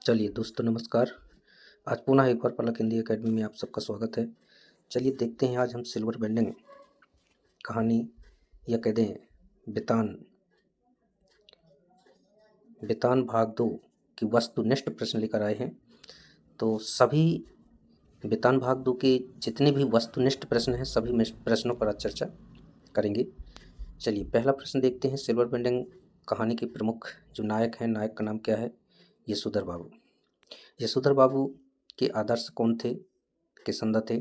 चलिए दोस्तों नमस्कार। आज पुनः एक बार पलक हिंदी एकेडमी में आप सबका स्वागत है। चलिए देखते हैं आज हम सिल्वर बेंडिंग कहानी या कह दें बेतान बेतान भाग 2 की वस्तुनिष्ठ प्रश्न लेकर आए हैं। तो सभी बेतान भाग 2 के जितने भी वस्तुनिष्ठ प्रश्न हैं सभी प्रश्नों पर आज चर्चा करेंगे। चलिए पहला प्रश्न देखते हैं। सिल्वर बेंडिंग कहानी के प्रमुख जो नायक हैं, नायक का नाम क्या है? यशोधर बाबू। यशोधर बाबू के आदर्श कौन थे, किसंदा थे?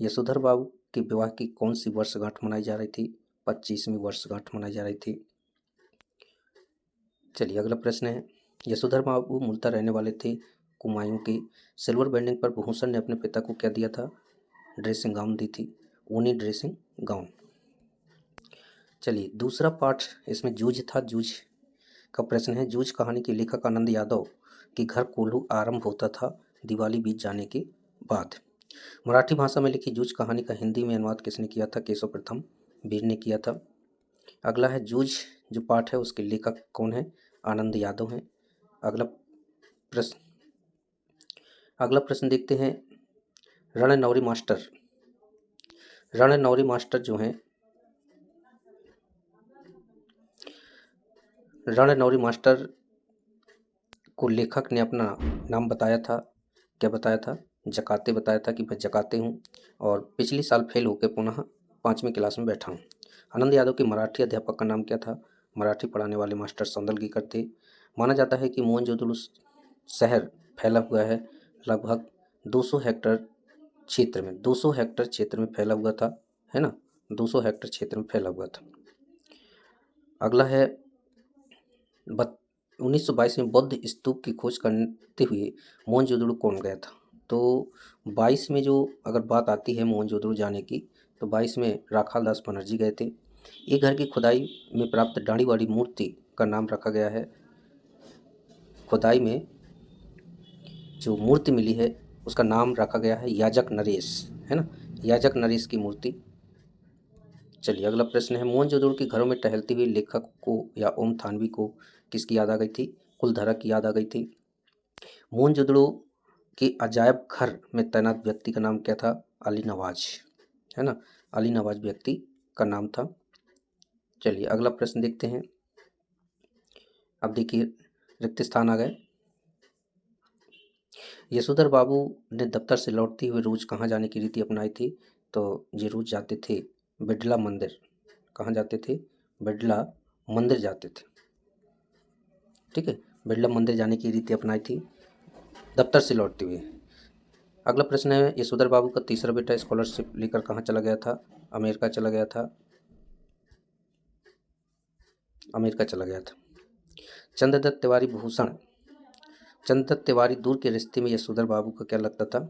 यशोधर बाबू के विवाह की कौन सी वर्षगांठ मनाई जा रही थी? 25वीं वर्षगांठ मनाई जा रही थी। चलिए अगला प्रश्न है। यशोधर बाबू मूलतः रहने वाले थे कुमायूं के। सिल्वर बेंडिंग पर भूषण ने अपने पिता को क्या दिया था? ड्रेसिंग गाउन दी थी, ऊनी ड्रेसिंग गाउन। चलिए दूसरा पार्ट इसमें जूझ था। जूझ का प्रश्न है। जूझ कहानी के लेखक आनंद यादव के घर कोल्हू आरंभ होता था दिवाली बीत जाने के बाद। मराठी भाषा में लिखी जूझ कहानी का हिंदी में अनुवाद किसने किया था? केशव प्रथम वीर ने किया था। अगला है जूझ जो पाठ है उसके लेखक कौन है? आनंद यादव हैं। अगला प्रश्न देखते हैं। रणनौरी मास्टर। रणनौरी मास्टर जो हैं, रणनौरी मास्टर को लेखक ने अपना नाम बताया था। क्या बताया था? जकाते बताया था कि मैं जकाते हूँ और पिछली साल फेल होकर पुनः 5वीं क्लास में बैठा हूँ। आनंद यादव के मराठी अध्यापक का नाम क्या था? मराठी पढ़ाने वाले मास्टर सौंदलगीकर थे। माना जाता है कि मोहनजोदड़ो शहर फैला हुआ है लगभग 200 हेक्टेयर क्षेत्र में। 200 हेक्टेयर क्षेत्र में फैला हुआ था, है ना? 200 हेक्टेयर क्षेत्र में फैला हुआ था। अगला है 1922 में बौद्ध स्तूप की खोज करते हुए मोहनजोदड़ो कौन गया था? तो 22 में जो अगर बात आती है मोहनजोदड़ो जाने की, तो 22 में राखाल दास बनर्जी गए थे। एक घर की खुदाई में प्राप्त दाढ़ी वाली मूर्ति का नाम रखा गया है। खुदाई में जो मूर्ति मिली है उसका नाम रखा गया है याजक नरेश, है ना? याजक नरेश की मूर्ति। चलिए अगला प्रश्न है। मोहनजोदड़ो के घरों में टहलते हुए लेखक को या ओम थानवी को किसकी याद आ गई थी? कुलधारा की याद आ गई थी। मोहनजोदड़ो के अजायब घर में तैनात व्यक्ति का नाम क्या था? अली नवाज, है ना? अली नवाज व्यक्ति का नाम था। चलिए अगला प्रश्न देखते हैं। अब देखिए रिक्त स्थान आ गए। यशोधर बाबू ने दफ्तर से लौटते हुए रोज कहाँ जाने की रीति अपनाई थी? तो ये रोज जाते थे बिड़ला मंदिर। कहाँ जाते थे? बिड़ला मंदिर जाते थे। ठीक है, बिड़ला मंदिर जाने की रीति अपनाई थी दफ्तर से लौटते हुए। अगला प्रश्न है। यशोधर बाबू का तीसरा बेटा स्कॉलरशिप लेकर कहाँ चला गया था? अमेरिका चला गया था। अमेरिका चला गया था। चंद्रदत्त तिवारी भूषण। चंद्रदत्त तिवारी दूर के रिश्ते में यशोधर बाबू का क्या लगता था?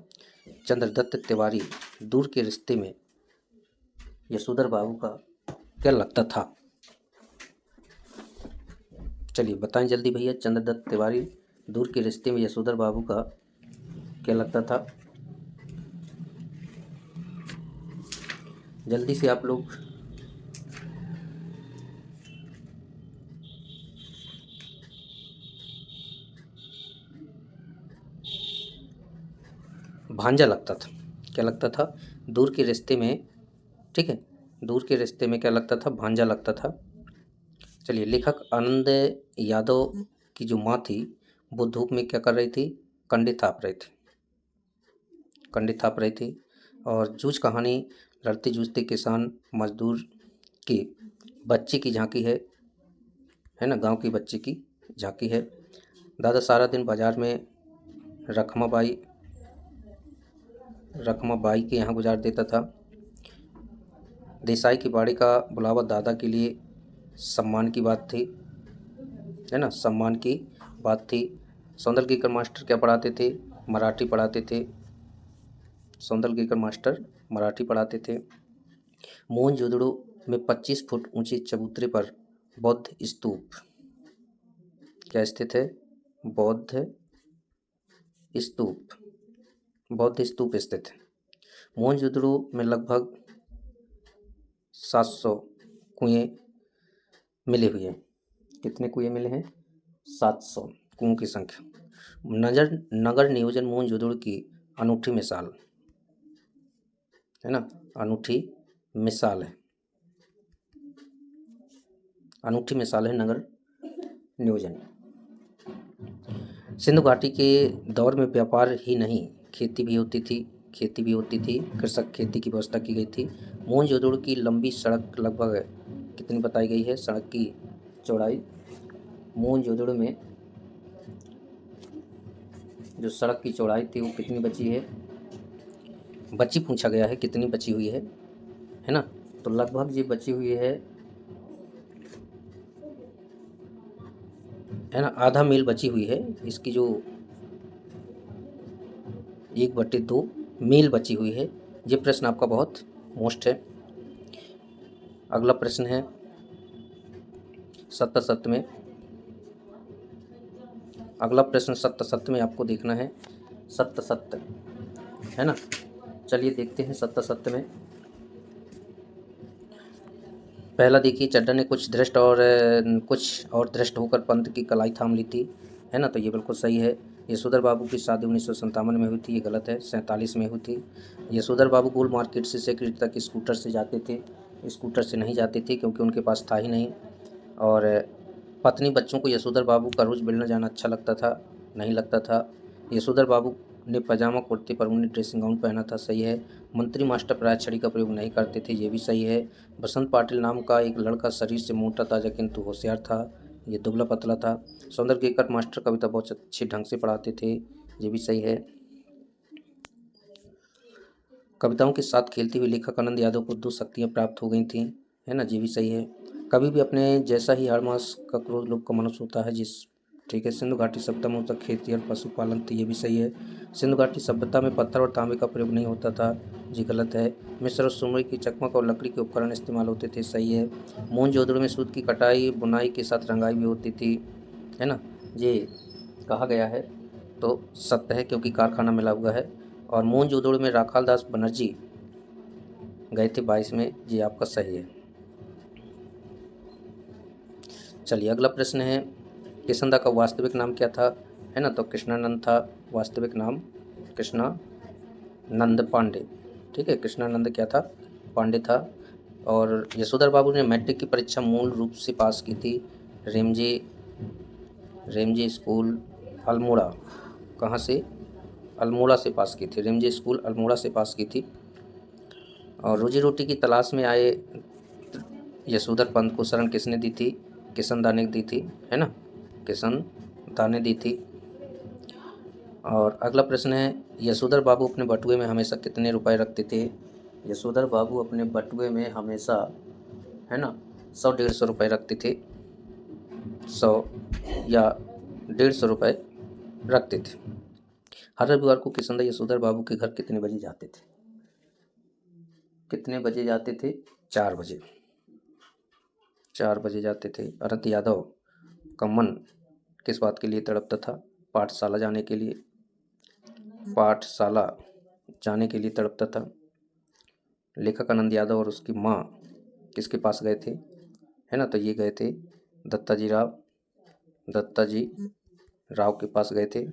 चंद्रदत्त तिवारी दूर के रिश्ते में यशोधर बाबू का क्या लगता था? चलिए बताएं जल्दी भैया। चंद्रदत्त तिवारी दूर के रिश्ते में यशोधर बाबू का क्या लगता था? जल्दी से आप लोग। भांजा लगता था। क्या लगता था? दूर के रिश्ते में, ठीक है, दूर के रिश्ते में क्या लगता था? भांजा लगता था। चलिए लेखक आनंद यादव की जो माँ थी वो धूप में क्या कर रही थी? कंडे थाप रही थी। कंडे थाप रही थी। और जूझ कहानी लड़ते जूझते किसान मजदूर की बच्चे की झांकी है ना? गांव की बच्चे की झांकी है। दादा सारा दिन बाजार में रखमाबाई के यहाँ गुजार देता था। देसाई की बाड़ी का बुलावा दादा के लिए सम्मान की बात थी, है ना? सम्मान की बात थी। सौंदलगीकर मास्टर क्या पढ़ाते थे? मराठी पढ़ाते थे। सौंदलगीकर मास्टर मराठी पढ़ाते थे। मोहनजोदड़ो में 25 फुट ऊंचे चबूतरे पर बौद्ध स्तूप क्या स्थित है? बौद्ध स्तूप स्थित है। मोहनजोदड़ो में लगभग 700 कुएं मिले हुए हैं। कितने कुएं मिले हैं? 700 कुओं की संख्या। नगर नियोजन मोहनजोदड़ो की अनूठी मिसाल है ना, अनूठी मिसाल है, अनूठी मिसाल है नगर नियोजन। सिंधु घाटी के दौर में व्यापार ही नहीं, खेती भी होती थी, कृषक खेती की व्यवस्था की गई थी। मोहनजोदड़ो की लंबी सड़क लगभग कितनी बताई गई है? सड़क की चौड़ाई मोहनजोदड़ो में जो सड़क की चौड़ाई थी वो कितनी बची है? बची पूछा गया है, कितनी बची हुई है ना? तो लगभग ये बची हुई है ना, आधा मील बची हुई है। इसकी जो 1/2 मील बची हुई है। ये प्रश्न आपका बहुत मोस्ट है। अगला प्रश्न है सत्य सत्य में। अगला प्रश्न सत्य सत्य में आपको देखना है, सत्य सत्य है ना। चलिए देखते हैं सत्य सत्य में। पहला देखिए, चड्ढा ने कुछ दृष्ट और दृष्ट होकर पंथ की कलाई थाम ली थी, है ना। तो ये बिल्कुल सही है। यशोधर बाबू की शादी 1957 में हुई थी, ये गलत है, 47 में हुई थी। यशोधर बाबू गोल मार्केट से सेक्रेटरी तक स्कूटर से जाते थे, स्कूटर से नहीं जाते थे क्योंकि उनके पास था ही नहीं। और पत्नी बच्चों को यशोधर बाबू का रोज़ मिलना जाना अच्छा लगता था? नहीं लगता था। यशोधर बाबू ने पजामा कुर्ते पर उन्हें ड्रेसिंग गाउन पहना था, सही है। मंत्री मास्टर प्राय छड़ी का प्रयोग नहीं करते थे, ये भी सही है। बसंत पाटिल नाम का एक लड़का शरीर से मोटा ताजा किंतु होशियार था, ये दुबला पतला था। सौंदर्य केकर मास्टर कविता बहुत अच्छे ढंग से पढ़ाते थे, ये भी सही है। कविताओं के साथ खेलते हुए लेखक आनंद यादव को 2 शक्तियाँ प्राप्त हो गई थीं, है ना, ये भी सही है। कभी भी अपने जैसा ही हर मास का क्रोध लोग का मनुष्य होता है, जिस ठीक है। सिंधु घाटी सभ्यता में होता खेती और पशुपालन, तो ये भी सही है। सिंधु घाटी सभ्यता में पत्थर और तांबे का प्रयोग नहीं होता था, ये गलत है। मिस्र और सुरमई की चकमक और लकड़ी के उपकरण इस्तेमाल होते थे, सही है। मोहनजोदड़ो में सूत की कटाई बुनाई के साथ रंगाई भी होती थी, है ना, ये कहा गया है, तो सत्य है क्योंकि कारखाना मिला हुआ है। और मोहनजोदड़ो में राखाल दास बनर्जी गए थे 22 में, ये आपका सही है। चलिए अगला प्रश्न है, किशनदा का वास्तविक नाम क्या था? है ना, तो कृष्णानंद था वास्तविक नाम, कृष्णानंद पांडे, ठीक है। कृष्णानंद क्या था? पांडे था। और यशोधर बाबू ने मैट्रिक की परीक्षा मूल रूप से पास की थी रेमजे स्कूल अल्मोड़ा, कहाँ से? अल्मोड़ा से पास की थी, रेमजे स्कूल अल्मोड़ा से पास की थी। और रोजी रोटी की तलाश में आए यशोधर पंत को शरण किसने दी थी? किशनदा ने दी थी, है ना, किशनदा ने दी थी। और अगला प्रश्न है, यशोधर बाबू अपने बटुए में हमेशा कितने रुपए रखते थे? यशोधर बाबू अपने बटुए में हमेशा, है ना, 100-150 रुपये रखते थे, 100 या 150 रुपये रखते थे। हर रविवार को किशनदा यशोधर बाबू के घर कितने बजे जाते थे? कितने बजे जाते थे? 4 बजे, 4 बजे जाते थे। अनंत यादव का मन किस बात के लिए तड़पता था? पाठशाला जाने के लिए, पाठशाला जाने के लिए तड़पता था। लेखक आनंद यादव और उसकी माँ किसके पास गए थे? है ना, तो ये गए थे दत्ताजी राव के पास गए थे।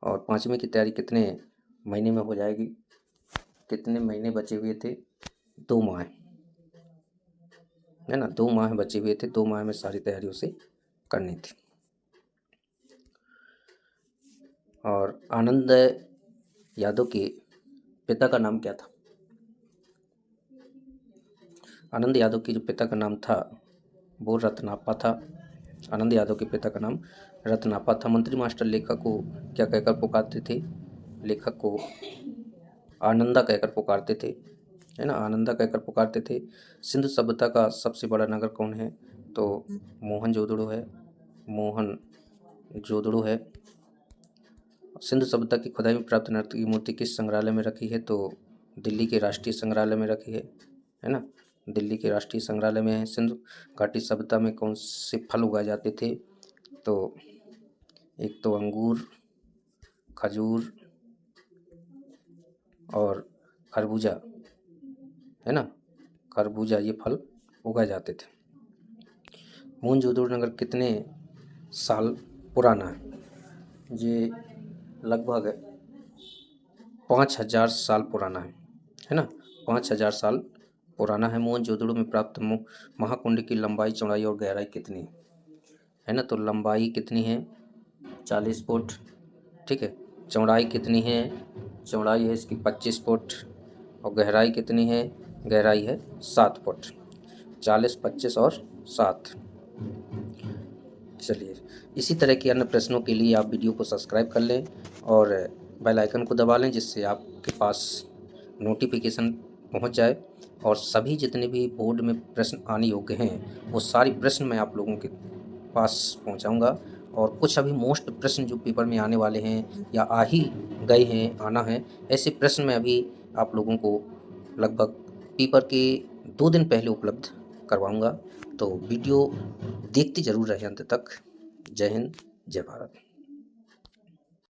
और 5वीं की तैयारी कितने महीने में हो जाएगी? कितने महीने बचे हुए थे? 2 माह, है ना, 2 माह बचे हुए थे, 2 माह में सारी तैयारी उसे करनी थी। और आनंद यादव के पिता का नाम क्या था? आनंद यादव के जो पिता का नाम था वो रत्नापा था। आनंद यादव के पिता का नाम रत्नापा था। मंत्री मास्टर लेखक को क्या कहकर पुकारते थे? लेखक को आनंदा कहकर पुकारते थे, है ना, आनंदा कहकर पुकारते थे। सिंधु सभ्यता का सबसे बड़ा नगर कौन है? तो मोहनजोदड़ो है, मोहनजोदड़ो है। सिंधु सभ्यता की खुदाई में प्राप्त नर्तकी की मूर्ति किस संग्रहालय में रखी है? तो दिल्ली के राष्ट्रीय संग्रहालय में रखी है ना, दिल्ली के राष्ट्रीय संग्रहालय में है। सिंधु घाटी सभ्यता में कौन से फल उगाए जाते थे? तो एक तो अंगूर, खजूर और खरबूजा, है ना, खरबूजा, ये फल उगाए जाते थे। मोहनजोदड़ो नगर कितने साल पुराना है? ये लगभग 5000 साल पुराना है ना। 5000 साल पुराना है। मोहनजोदड़ो में प्राप्त महाकुंड की लंबाई, चौड़ाई और गहराई कितनी है ना। तो लंबाई कितनी है, 40 फुट, ठीक है। चौड़ाई कितनी है, चौड़ाई है इसकी 25 फुट, और गहराई कितनी है, गहराई है 7 फुट। 40, 25 और 7। चलिए, इसी तरह के अन्य प्रश्नों के लिए आप वीडियो को सब्सक्राइब कर लें और बेल आइकन को दबा लें, जिससे आपके पास नोटिफिकेशन पहुंच जाए। और सभी जितने भी बोर्ड में प्रश्न आने योग्य हैं वो सारी प्रश्न मैं आप लोगों के पास पहुंचाऊंगा। और कुछ अभी मोस्ट प्रश्न जो पेपर में आने वाले हैं या आ ही गए हैं, आना है, ऐसे प्रश्न मैं अभी आप लोगों को लगभग पेपर के 2 दिन पहले उपलब्ध करवाऊंगा। तो वीडियो देखते ज़रूर रहें अंत तक। जय हिंद, जय भारत।